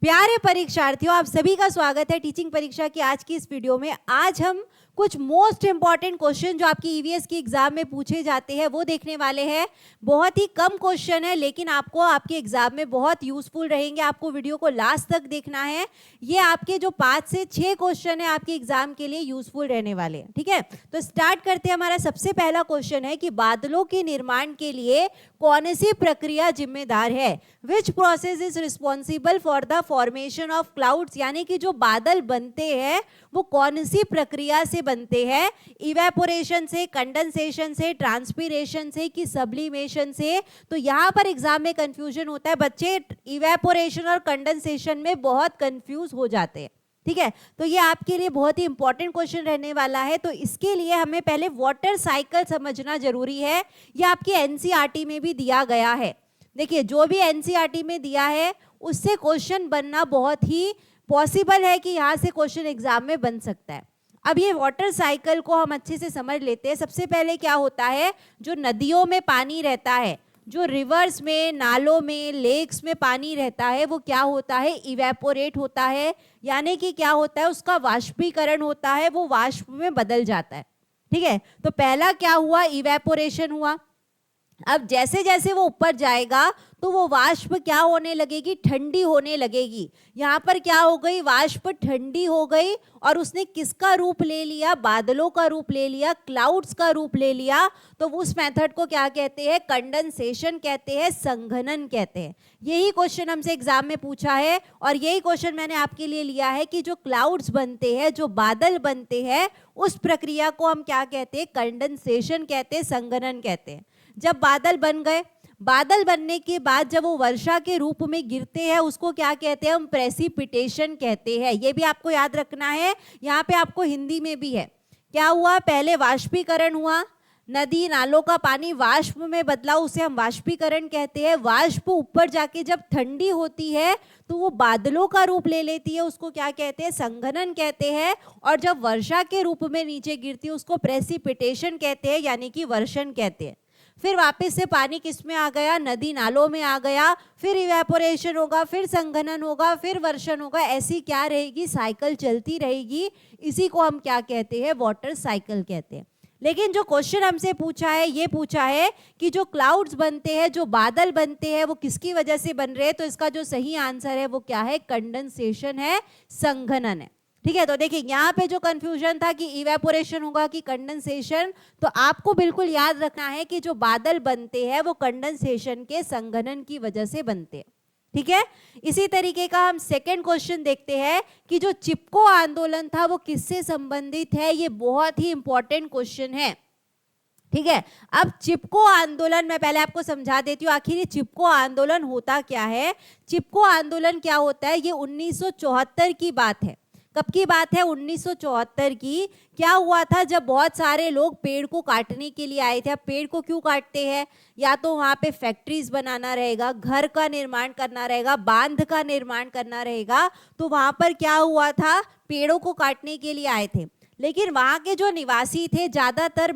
प्यारे परीक्षार्थियों, आप सभी का स्वागत है टीचिंग परीक्षा की आज की इस वीडियो में। आज हम कुछ मोस्ट इंपॉर्टेंट क्वेश्चन जो आपकी ईवीएस की एग्जाम में पूछे जाते हैं वो देखने वाले हैं। बहुत ही कम क्वेश्चन है लेकिन आपको आपके एग्जाम में बहुत यूजफुल रहेंगे। आपको वीडियो को लास्ट तक देखना है। ये आपके जो 5 से 6 क्वेश्चन है आपके एग्जाम के लिए यूजफुल रहने वाले हैं। ठीक है, तो स्टार्ट करते हैं। हमारा सबसे पहला क्वेश्चन है कि बादलों के निर्माण के लिए कौन सी प्रक्रिया जिम्मेदार है। Which process is responsible for the formation of clouds, यानी कि जो बादल बनते हैं वो कौन सी प्रक्रिया से बनते हैं। इवेपोरेशन से, कंडेंसेशन से, ट्रांसपीरेशन से कि सब्लिमेशन से। तो यहाँ पर एग्जाम में कंफ्यूजन होता है बच्चे, इवेपोरेशन और कंडेंसेशन में बहुत कंफ्यूज हो जाते हैं। ठीक है, तो ये आपके लिए बहुत ही इंपॉर्टेंट क्वेश्चन रहने वाला है। तो इसके लिए हमें पहले वाटर साइकिल समझना जरूरी है। ये आपके एनसीईआरटी में भी दिया गया है। देखिए, जो भी एनसीईआरटी में दिया है उससे क्वेश्चन बनना बहुत ही पॉसिबल है कि यहाँ से क्वेश्चन एग्जाम में बन सकता है। अब ये वाटर साइकिल को हम अच्छे से समझ लेते हैं। सबसे पहले क्या होता है, जो नदियों में पानी रहता है, जो रिवर्स में, नालों में, लेक्स में पानी रहता है, वो क्या होता है, इवेपोरेट होता है। यानी कि क्या होता है, उसका वाष्पीकरण होता है, वो वाष्प में बदल जाता है। ठीक है, तो पहला क्या हुआ, इवेपोरेशन हुआ। अब जैसे जैसे वो ऊपर जाएगा तो वो वाष्प क्या होने लगेगी, ठंडी होने लगेगी। यहाँ पर क्या हो गई, वाष्प ठंडी हो गई और उसने किसका रूप ले लिया, बादलों का रूप ले लिया, क्लाउड्स का रूप ले लिया। तो उस मेथड को क्या कहते हैं, कंडेंसेशन कहते हैं, संघनन कहते हैं। यही क्वेश्चन हमसे एग्जाम में पूछा है और यही क्वेश्चन मैंने आपके लिए लिया है कि जो क्लाउड्स बनते हैं, जो बादल बनते हैं, उस प्रक्रिया को हम क्या कहते हैं, कंडेंसेशन कहते हैं, संघनन कहते हैं। जब बादल बन गए, बादल बनने के बाद जब वो वर्षा के रूप में गिरते हैं उसको क्या कहते हैं, हम प्रेसिपिटेशन कहते हैं। ये भी आपको याद रखना है। यहाँ पे आपको हिंदी में भी है। क्या हुआ, पहले वाष्पीकरण हुआ, नदी नालों का पानी वाष्प में बदला, उसे हम वाष्पीकरण कहते हैं। वाष्प ऊपर जाके जब ठंडी होती है तो वो बादलों का रूप ले लेती है, उसको क्या कहते हैं, संघनन कहते हैं। और जब वर्षा के रूप में नीचे गिरती है उसको प्रेसिपिटेशन कहते हैं, यानी कि वर्षण कहते हैं। फिर वापस से पानी किस में आ गया, नदी नालों में आ गया, फिर इवेपोरेशन होगा, फिर संघनन होगा, फिर वर्षण होगा। ऐसी क्या रहेगी, साइकिल चलती रहेगी। इसी को हम क्या कहते हैं, वाटर साइकिल कहते हैं। लेकिन जो क्वेश्चन हमसे पूछा है, ये पूछा है कि जो क्लाउड्स बनते हैं, जो बादल बनते हैं, वो किसकी वजह से बन रहे हैं। तो इसका जो सही आंसर है वो क्या है, कंडेंसेशन है, संघनन है। ठीक है, तो देखिए यहाँ पे जो कंफ्यूजन था कि इवेपोरेशन होगा कि कंडेंसेशन, तो आपको बिल्कुल याद रखना है कि जो बादल बनते हैं वो कंडेंसेशन के, संघनन की वजह से बनते हैं। ठीक है, इसी तरीके का हम सेकंड क्वेश्चन देखते हैं कि जो चिपको आंदोलन था वो किससे संबंधित है। ये बहुत ही इंपॉर्टेंट क्वेश्चन है। ठीक है, अब चिपको आंदोलन मैं पहले आपको समझा देती हूँ आखिर ये चिपको आंदोलन होता क्या है। चिपको आंदोलन क्या होता है, ये 1974 की बात है। कब की बात है, 1974 की। क्या हुआ था, जब बहुत सारे लोग पेड़ को काटने के लिए आए थे। अब पेड़ को क्यों काटते हैं, या तो वहाँ पे फैक्ट्रीज बनाना रहेगा, घर का निर्माण करना रहेगा, बांध का निर्माण करना रहेगा। तो वहाँ पर क्या हुआ था, पेड़ों को काटने के लिए आए थे। लेकिन वहाँ के जो निवासी थे, ज़्यादातर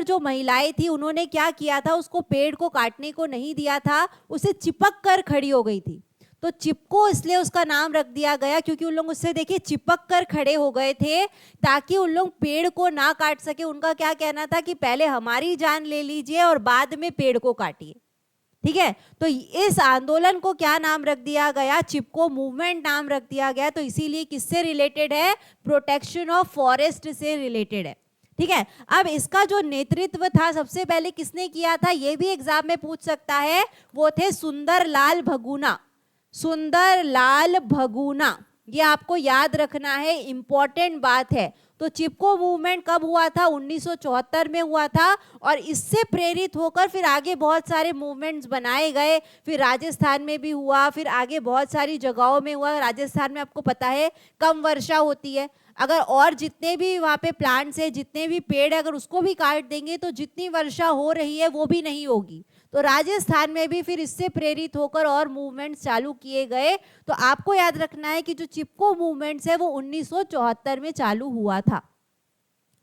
जो महिलाएं थी, उन्होंने क्या किया था, उसको पेड़ को काटने को नहीं दिया था, उसे चिपक कर खड़ी हो गई थी। तो चिपको इसलिए उसका नाम रख दिया गया क्योंकि उन लोग उससे देखिए चिपक कर खड़े हो गए थे ताकि उन लोग पेड़ को ना काट सके। उनका क्या कहना था कि पहले हमारी जान ले लीजिए और बाद में पेड़ को काटिए। ठीक है, तो इस आंदोलन को क्या नाम रख दिया गया, चिपको मूवमेंट नाम रख दिया गया। तो इसीलिए किससे रिलेटेड है, प्रोटेक्शन ऑफ फॉरेस्ट से रिलेटेड है। ठीक है, अब इसका जो नेतृत्व था सबसे पहले किसने किया था, ये भी एग्जाम में पूछ सकता है। वो थे सुंदरलाल भगुना। सुंदरलाल भगुना, ये आपको याद रखना है, इंपॉर्टेंट बात है। तो चिपको मूवमेंट कब हुआ था, 1974 में हुआ था। और इससे प्रेरित होकर फिर आगे बहुत सारे मूवमेंट्स बनाए गए। फिर राजस्थान में भी हुआ, फिर आगे बहुत सारी जगहों में हुआ। राजस्थान में आपको पता है कम वर्षा होती है, अगर और जितने भी वहाँ पे प्लांट्स है, जितने भी पेड़ है, अगर उसको भी काट देंगे तो जितनी वर्षा हो रही है वो भी नहीं होगी। तो राजस्थान में भी फिर इससे प्रेरित होकर और मूवमेंट्स चालू किए गए। तो आपको याद रखना है कि जो चिपको मूवमेंट्स है वो 1974 में चालू हुआ था।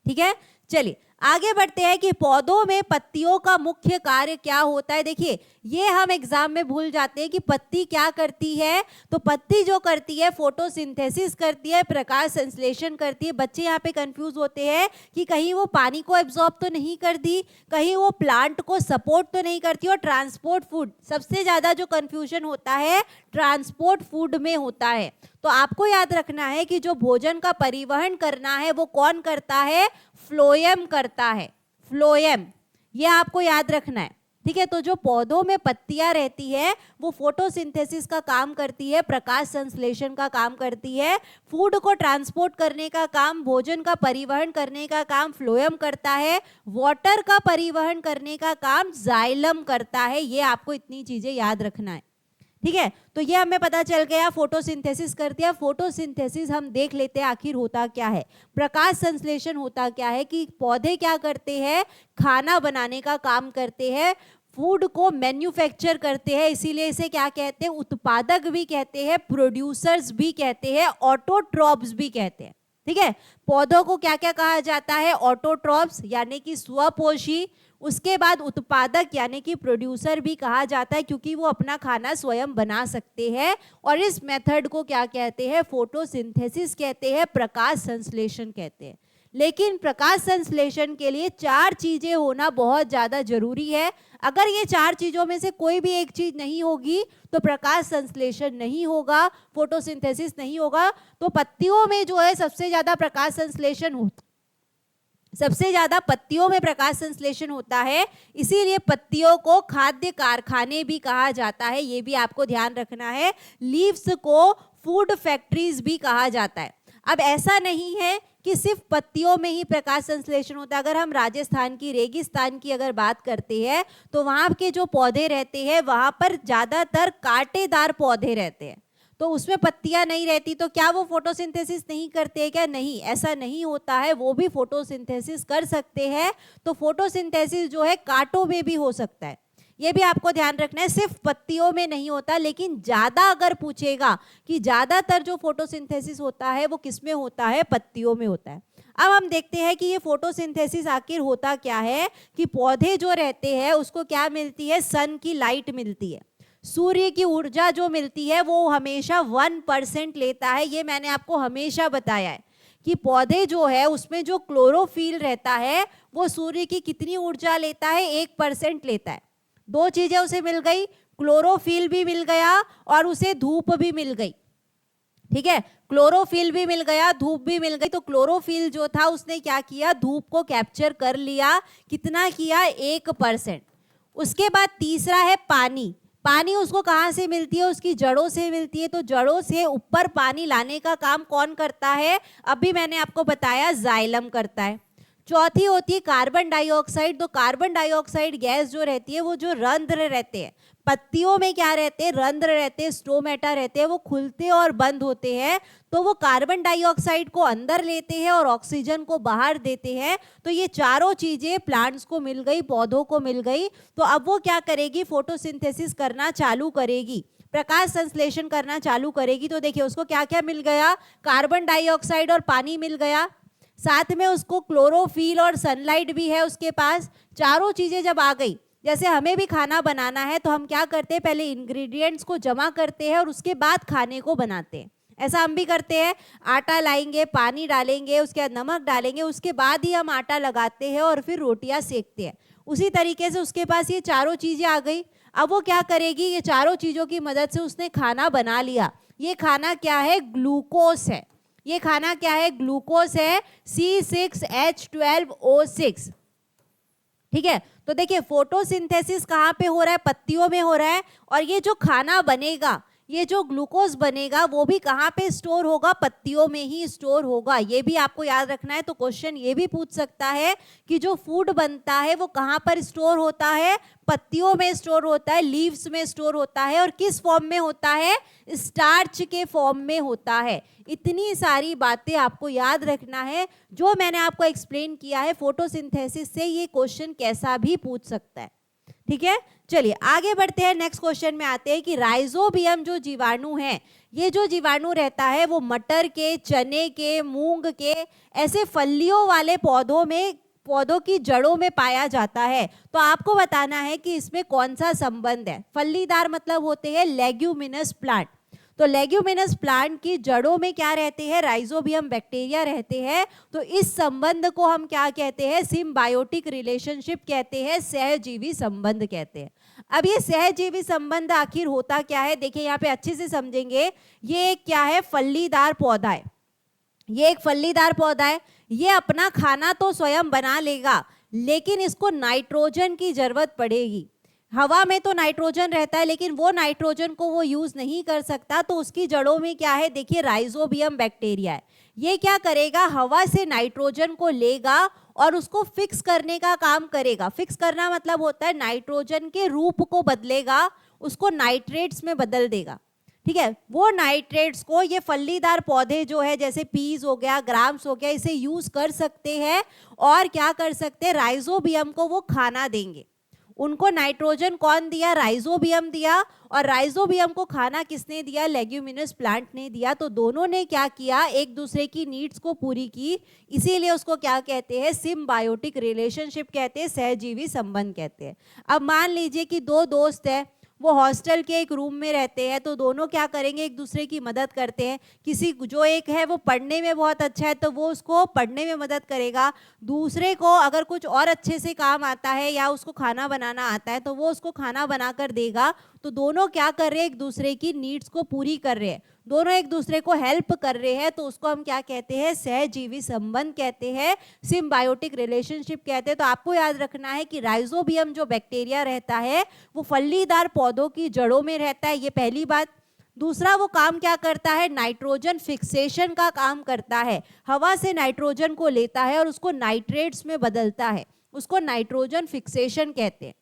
ठीक है, चलिए आगे बढ़ते हैं कि पौधों में पत्तियों का मुख्य कार्य क्या होता है। देखिए ये हम एग्जाम में भूल जाते हैं कि पत्ती क्या करती है। तो पत्ती जो करती है फोटोसिंथेसिस करती है, प्रकाश संश्लेषण करती है। बच्चे यहाँ पे कंफ्यूज होते हैं कि कहीं वो पानी को एब्जॉर्ब तो नहीं कर दी, कहीं वो प्लांट को सपोर्ट तो नहीं करती। और ट्रांसपोर्ट फूड, सबसे ज्यादा जो कंफ्यूजन होता है ट्रांसपोर्ट फूड में होता है। तो आपको याद रखना है कि जो भोजन का परिवहन करना है वो कौन करता है, फ्लोएम करता है, फ्लोएम, ये आपको याद रखना है। ठीक है, तो जो पौधों में पत्तियां रहती है वो फोटोसिंथेसिस का काम करती है, प्रकाश संश्लेषण का काम करती है, फूड को ट्रांसपोर्ट करने का काम, भोजन का परिवहन करने का काम फ्लोएम करता है, वाटर का परिवहन करने का काम जाइलम करता है। ये आपको इतनी चीजें याद रखना है। ठीक है, तो ये हमें पता चल गया फोटोसिंथेसिस करती है। फोटोसिंथेसिस हम देख लेते हैं आखिर होता क्या है। प्रकाश संश्लेषण होता क्या है कि पौधे क्या करते हैं, खाना बनाने का काम करते हैं, फूड को मैन्युफैक्चर करते हैं, इसीलिए इसे क्या कहते हैं, उत्पादक भी कहते हैं, प्रोड्यूसर्स भी कहते हैं, ऑटोट्रॉप्स भी कहते हैं। ठीक है, पौधों को क्या क्या कहा जाता है, ऑटोट्रॉप्स यानी कि स्वपोषी, उसके बाद उत्पादक यानी कि प्रोड्यूसर भी कहा जाता है क्योंकि वो अपना खाना स्वयं बना सकते हैं। और इस मेथड को क्या कहते हैं, फोटोसिंथेसिस कहते हैं, प्रकाश संश्लेषण कहते हैं। लेकिन प्रकाश संश्लेषण के लिए 4 चीजें होना बहुत ज्यादा जरूरी है। अगर ये 4 चीजों में से कोई भी एक चीज नहीं होगी तो प्रकाश संश्लेषण नहीं होगा, फोटोसिंथेसिस नहीं होगा। तो पत्तियों में जो है सबसे ज्यादा प्रकाश संश्लेषण होता, सबसे ज्यादा पत्तियों में प्रकाश संश्लेषण होता है, इसीलिए पत्तियों को खाद्य कारखाने भी कहा जाता है। ये भी आपको ध्यान रखना है। लीव्स को फूड फैक्ट्रीज भी कहा जाता है। अब ऐसा नहीं है कि सिर्फ पत्तियों में ही प्रकाश संश्लेषण होता है। अगर हम राजस्थान की रेगिस्तान की अगर बात करते हैं तो वहाँ के जो पौधे रहते हैं वहाँ पर ज़्यादातर कांटेदार पौधे रहते हैं, तो उसमें पत्तियां नहीं रहती। तो क्या वो फोटोसिंथेसिस नहीं करते हैं क्या? नहीं, ऐसा नहीं होता है, वो भी फोटोसिंथेसिस कर सकते हैं। तो फोटोसिंथेसिस जो है कांटों में भी हो सकता है, ये भी आपको ध्यान रखना है, सिर्फ पत्तियों में नहीं होता। लेकिन ज्यादा अगर पूछेगा कि ज्यादातर जो फोटोसिंथेसिस होता है वो किस में होता है, पत्तियों में होता है। अब हम देखते हैं कि ये फोटोसिंथेसिस आखिर होता क्या है कि पौधे जो रहते हैं उसको क्या मिलती है, सन की लाइट मिलती है, सूर्य की ऊर्जा जो मिलती है वो हमेशा 1% लेता है। ये मैंने आपको हमेशा बताया है कि पौधे जो है उसमें जो क्लोरोफिल रहता है वो सूर्य की कितनी ऊर्जा लेता है, 1% लेता है। 2 चीजें उसे मिल गई, क्लोरोफिल भी मिल गया और उसे धूप भी मिल गई। ठीक है, क्लोरोफिल भी मिल गया, धूप भी मिल गई। तो क्लोरोफिल जो था उसने क्या किया, धूप को कैप्चर कर लिया। कितना किया, 1%। उसके बाद तीसरा है पानी। पानी उसको कहाँ से मिलती है, उसकी जड़ों से मिलती है। तो जड़ों से ऊपर पानी लाने का काम कौन करता है, अभी मैंने आपको बताया, जाइलम करता है। चौथी होती है कार्बन डाइऑक्साइड। तो कार्बन डाइऑक्साइड गैस जो रहती है वो जो रंध्र रहते हैं, पत्तियों में क्या रहते हैं, रंध्र रहते हैं, स्टोमेटा रहते हैं, वो खुलते और बंद होते हैं। तो वो कार्बन डाइऑक्साइड को अंदर लेते हैं और ऑक्सीजन को बाहर देते हैं। तो ये चारों चीजें प्लांट्स को मिल गई, पौधों को मिल गई। तो अब वो क्या करेगी, फोटोसिंथेसिस करना चालू करेगी, प्रकाश संश्लेषण करना चालू करेगी। तो देखिए उसको क्या क्या मिल गया, कार्बन डाइऑक्साइड और पानी मिल गया, साथ में उसको क्लोरोफिल और सनलाइट भी है उसके पास। चारों चीजें जब आ गई, जैसे हमें भी खाना बनाना है तो हम क्या करते हैं, पहले इंग्रेडिएंट्स को जमा करते हैं और उसके बाद खाने को बनाते हैं। ऐसा हम भी करते हैं, आटा लाएंगे, पानी डालेंगे, उसके बाद नमक डालेंगे, उसके बाद ही हम आटा लगाते हैं और फिर रोटियां सेकते हैं। उसी तरीके से उसके पास ये चारों चीजें आ गई। अब वो क्या करेगी, ये चारों चीजों की मदद से उसने खाना बना लिया। ये खाना क्या है, ग्लूकोस है। ये खाना क्या है, ग्लूकोस है, C6H12O6। ठीक है, तो देखिए फोटोसिंथेसिस कहाँ पे हो रहा है, पत्तियों में हो रहा है। और ये जो खाना बनेगा, ये जो ग्लूकोज बनेगा वो भी कहाँ पे स्टोर होगा, पत्तियों में ही स्टोर होगा। ये भी आपको याद रखना है। तो क्वेश्चन ये भी पूछ सकता है कि जो फूड बनता है वो कहाँ पर स्टोर होता है, पत्तियों में स्टोर होता है, लीव्स में स्टोर होता है। और किस फॉर्म में होता है, स्टार्च के फॉर्म में होता है। इतनी सारी बातें आपको याद रखना है जो मैंने आपको एक्सप्लेन किया है। फोटोसिंथेसिस से ये क्वेश्चन कैसा भी पूछ सकता है। ठीक है, चलिए आगे बढ़ते हैं। नेक्स्ट क्वेश्चन में आते हैं कि राइजोबियम जो जीवाणु है, ये जो जीवाणु रहता है वो मटर के, चने के, मूंग के, ऐसे फलियों वाले पौधों में पौधों की जड़ों में पाया जाता है। तो आपको बताना है कि इसमें कौन सा संबंध है। फलीदार मतलब होते हैं लेग्यूमिनस प्लांट। तो लेग्यूमिनस प्लांट की जड़ों में क्या रहते हैं, राइजोबियम बैक्टीरिया रहते हैं। तो इस संबंध को हम क्या कहते हैं, सिम्बायोटिक रिलेशनशिप कहते हैं, सहजीवी संबंध कहते हैं। अब ये सहजीवी संबंध आखिर होता क्या है, देखिए यहाँ पे अच्छे से समझेंगे। ये क्या है, फलीदार पौधा है। ये एक फलीदार पौधा है। ये अपना खाना तो स्वयं बना लेगा, लेकिन इसको नाइट्रोजन की जरूरत पड़ेगी। हवा में तो नाइट्रोजन रहता है, लेकिन वो नाइट्रोजन को वो यूज नहीं कर सकता। तो उसकी जड़ों में क्या है, देखिए राइजोबियम बैक्टीरिया है। ये क्या करेगा, हवा से नाइट्रोजन को लेगा और उसको फिक्स करने का काम करेगा। फिक्स करना मतलब होता है नाइट्रोजन के रूप को बदलेगा, उसको नाइट्रेट्स में बदल देगा। ठीक है, वो नाइट्रेट्स को ये फलीदार पौधे जो है, जैसे पीज हो गया, ग्राम्स हो गया, इसे यूज कर सकते हैं। और क्या कर सकते हैं, राइजोबियम को वो खाना देंगे। उनको नाइट्रोजन कौन दिया, राइजोबियम दिया। और राइजोबियम को खाना किसने दिया, लेग्यूमिनस प्लांट ने दिया। तो दोनों ने क्या किया, एक दूसरे की नीड्स को पूरी की। इसीलिए उसको क्या कहते हैं, सिम्बायोटिक रिलेशनशिप कहते हैं, सहजीवी संबंध कहते हैं। अब मान लीजिए कि दो दोस्त है, वो हॉस्टल के एक रूम में रहते हैं। तो दोनों क्या करेंगे, एक दूसरे की मदद करते हैं। किसी जो एक है वो पढ़ने में बहुत अच्छा है, तो वो उसको पढ़ने में मदद करेगा। दूसरे को अगर कुछ और अच्छे से काम आता है या उसको खाना बनाना आता है, तो वो उसको खाना बनाकर देगा। तो दोनों क्या कर रहे हैं, एक दूसरे की नीड्स को पूरी कर रहे हैं, दोनों एक दूसरे को हेल्प कर रहे हैं। तो उसको हम क्या कहते हैं, सहजीवी संबंध कहते हैं, सिम्बायोटिक रिलेशनशिप कहते हैं। तो आपको याद रखना है कि राइजोबियम जो बैक्टीरिया रहता है वो फलीदार पौधों की जड़ों में रहता है, ये पहली बात। दूसरा, वो काम क्या करता है, नाइट्रोजन फिक्सेशन का काम करता है। हवा से नाइट्रोजन को लेता है और उसको नाइट्रेट्स में बदलता है, उसको नाइट्रोजन फिक्सेशन कहते हैं।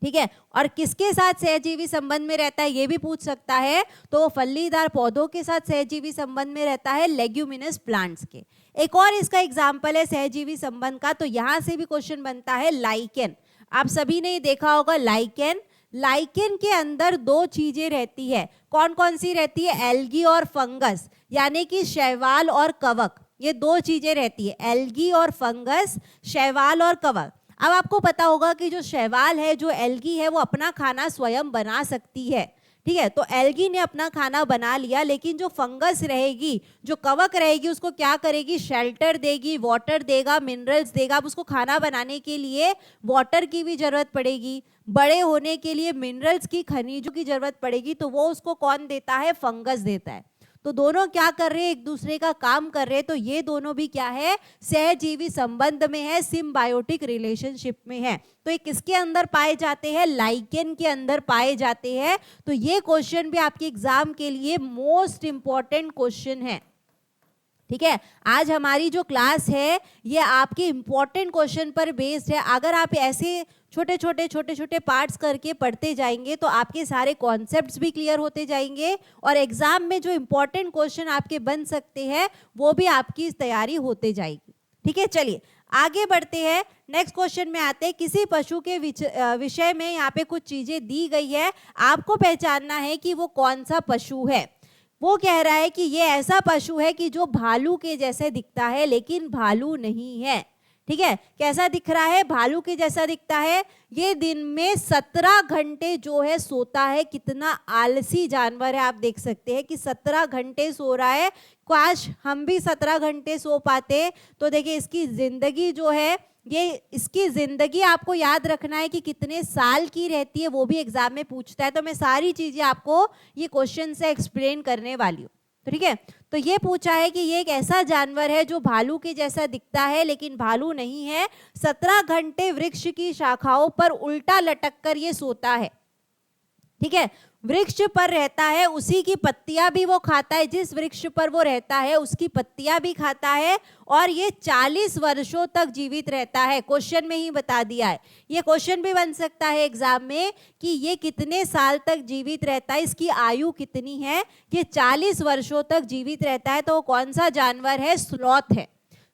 ठीक है, और किसके साथ सहजीवी संबंध में रहता है, ये भी पूछ सकता है। तो वो फलीदार पौधों के साथ सहजीवी संबंध में रहता है, लेग्यूमिनस प्लांट्स के। एक और इसका एग्जाम्पल है सहजीवी संबंध का, तो यहां से भी क्वेश्चन बनता है, लाइकेन। आप सभी ने देखा होगा लाइकेन। लाइकेन के अंदर दो चीजें रहती है। कौन कौन सी रहती है, एल्गी और फंगस, यानी कि शैवाल और कवक। ये दो चीजें रहती है, एल्गी और फंगस, शैवाल और कवक। अब आपको पता होगा कि जो शैवाल है, जो एल्गी है, वो अपना खाना स्वयं बना सकती है। ठीक है, तो एल्गी ने अपना खाना बना लिया, लेकिन जो फंगस रहेगी, जो कवक रहेगी, उसको क्या करेगी, शेल्टर देगी, वाटर देगा, मिनरल्स देगा। अब उसको खाना बनाने के लिए वाटर की भी जरूरत पड़ेगी, बड़े होने के लिए मिनरल्स की, खनिजों की जरूरत पड़ेगी। तो वो उसको कौन देता है, फंगस देता है। तो दोनों क्या कर रहे हैं, एक दूसरे का काम कर रहे हैं। तो ये दोनों भी क्या है, सहजीवी संबंध में है, सिम्बायोटिक रिलेशनशिप में है। तो ये किसके अंदर पाए जाते हैं, लाइकेन के अंदर पाए जाते हैं। तो ये क्वेश्चन भी आपके एग्जाम के लिए मोस्ट इंपॉर्टेंट क्वेश्चन है। ठीक है, आज हमारी जो क्लास है ये आपके इंपॉर्टेंट क्वेश्चन पर बेस्ड है। अगर आप ऐसे छोटे छोटे पार्ट्स करके पढ़ते जाएंगे तो आपके सारे कॉन्सेप्ट्स भी क्लियर होते जाएंगे, और एग्जाम में जो इंपॉर्टेंट क्वेश्चन आपके बन सकते हैं वो भी आपकी तैयारी होते जाएगी। ठीक है, चलिए आगे बढ़ते हैं। नेक्स्ट क्वेश्चन में आते हैं। किसी पशु के विषय में यहाँ पे कुछ चीजें दी गई है, आपको पहचानना है कि वो कौन सा पशु है। वो कह रहा है कि ये ऐसा पशु है कि जो भालू के जैसे दिखता है, लेकिन भालू नहीं है। ठीक है, कैसा दिख रहा है, भालू के जैसा दिखता है। ये दिन में 17 घंटे जो है सोता है। कितना आलसी जानवर है, आप देख सकते हैं कि 17 घंटे सो रहा है। काश हम भी 17 घंटे सो पाते। तो देखिए इसकी जिंदगी जो है, ये इसकी जिंदगी आपको याद रखना है कि कितने साल की रहती है, वो भी एग्जाम में पूछता है। तो मैं सारी चीजें आपको ये क्वेश्चन से एक्सप्लेन करने वाली हूँ। तो ठीक है, तो ये पूछा है कि ये एक ऐसा जानवर है जो भालू के जैसा दिखता है, लेकिन भालू नहीं है। 17 घंटे वृक्ष की शाखाओं पर उल्टा लटक कर ये सोता है। ठीक है, वृक्ष पर रहता है, उसी की पत्तियां भी वो खाता है। जिस वृक्ष पर वो रहता है उसकी पत्तियां भी खाता है, और ये 40 वर्षों तक जीवित रहता है। क्वेश्चन में ही बता दिया है। ये क्वेश्चन भी बन सकता है एग्जाम में कि ये कितने साल तक जीवित रहता है, इसकी आयु कितनी है। ये 40 वर्षों तक जीवित रहता है। तो कौन सा जानवर है, स्लॉथ है।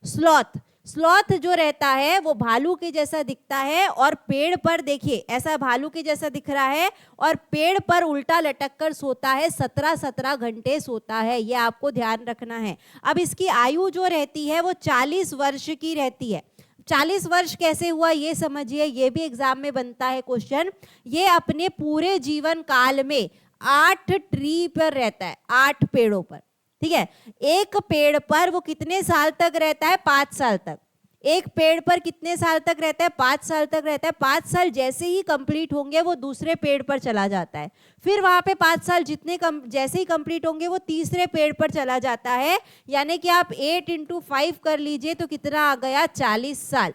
स्लॉथ स्लॉथ जो रहता है वो भालू के जैसा दिखता है, और पेड़ पर देखिए ऐसा भालू के जैसा दिख रहा है, और पेड़ पर उल्टा लटक कर सोता है। 17 घंटे सोता है, ये आपको ध्यान रखना है। अब इसकी आयु जो रहती है वो 40 वर्ष की रहती है। 40 वर्ष कैसे हुआ ये समझिए, ये भी एग्जाम में बनता है क्वेश्चन। ये अपने पूरे जीवन काल में 8 ट्री पर रहता है, 8 पेड़ों पर, ठीक है। एक पेड़ पर वो कितने साल तक रहता है? 5 साल तक। एक पेड़ पर कितने साल तक रहता है? 5 साल तक रहता है। 5 साल जैसे ही कंप्लीट होंगे वो दूसरे पेड़ पर चला जाता है, फिर वहां पे 5 साल जैसे ही कंप्लीट होंगे वो तीसरे पेड़ पर चला जाता है। यानी कि आप 8 × 5 कर लीजिए तो कितना आ गया? 40 साल,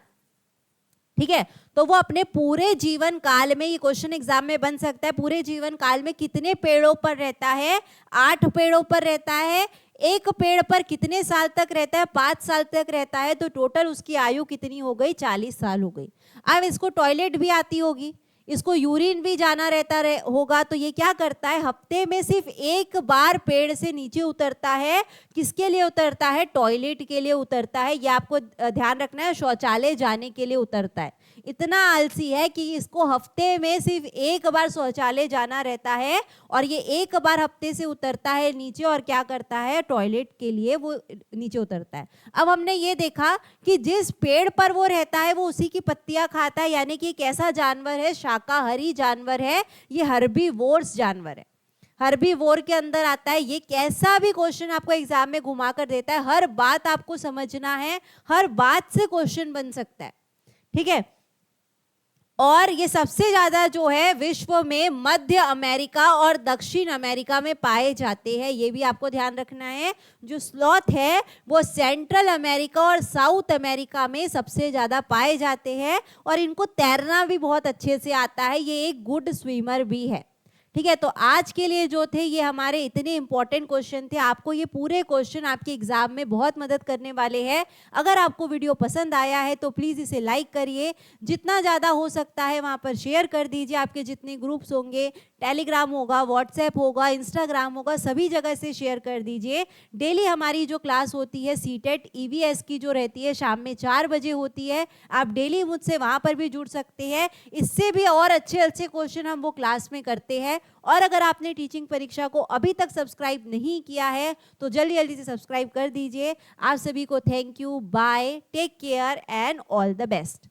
ठीक है। तो वो अपने पूरे जीवन काल में, ये क्वेश्चन एग्जाम में बन सकता है, पूरे जीवन काल में कितने पेड़ों पर रहता है? 8 पेड़ों पर रहता है। एक पेड़ पर कितने साल तक रहता है? 5 साल तक रहता है। तो टोटल उसकी आयु कितनी हो गई? 40 साल हो गई। अब इसको टॉयलेट भी आती होगी, इसको यूरिन भी जाना रहता होगा, तो ये क्या करता है? हफ्ते में सिर्फ एक बार पेड़ से नीचे उतरता है। किसके लिए उतरता है? टॉयलेट के लिए उतरता है। ये आपको ध्यान रखना है, शौचालय जाने के लिए उतरता है। इतना आलसी है कि इसको हफ्ते में सिर्फ एक बार शौचालय जाना रहता है और ये एक बार हफ्ते से उतरता है नीचे और क्या करता है? टॉयलेट के लिए वो नीचे उतरता है। अब हमने ये देखा कि जिस पेड़ पर वो रहता है वो उसी की पत्तियां खाता है, यानी कि एक ऐसा जानवर है, शाकाहारी जानवर है, ये हर्बीवोर्स जानवर है, हर्बीवोर के अंदर आता है। ये कैसा भी क्वेश्चन आपको एग्जाम में घुमा कर देता है, हर बात आपको समझना है, हर बात से क्वेश्चन बन सकता है, ठीक है। और ये सबसे ज्यादा जो है विश्व में मध्य अमेरिका और दक्षिण अमेरिका में पाए जाते हैं, ये भी आपको ध्यान रखना है। जो स्लॉथ है वो सेंट्रल अमेरिका और साउथ अमेरिका में सबसे ज्यादा पाए जाते हैं और इनको तैरना भी बहुत अच्छे से आता है, ये एक गुड स्विमर भी है, ठीक है। तो आज के लिए जो थे ये हमारे इतने इंपॉर्टेंट क्वेश्चन थे। आपको ये पूरे क्वेश्चन आपके एग्जाम में बहुत मदद करने वाले हैं। अगर आपको वीडियो पसंद आया है तो प्लीज़ इसे लाइक करिए, जितना ज़्यादा हो सकता है वहाँ पर शेयर कर दीजिए। आपके जितने ग्रुप्स होंगे, टेलीग्राम होगा, व्हाट्सएप होगा, इंस्टाग्राम होगा, सभी जगह से शेयर कर दीजिए। डेली हमारी जो क्लास होती है सीटेट EVS की जो रहती है शाम में 4 बजे होती है, आप डेली मुझसे वहाँ पर भी जुड़ सकते हैं। इससे भी और अच्छे अच्छे क्वेश्चन हम वो क्लास में करते हैं। और अगर आपने टीचिंग परीक्षा को अभी तक सब्सक्राइब नहीं किया है तो जल्दी जल्दी से सब्सक्राइब कर दीजिए। आप सभी को thank you, bye, take care and all the best.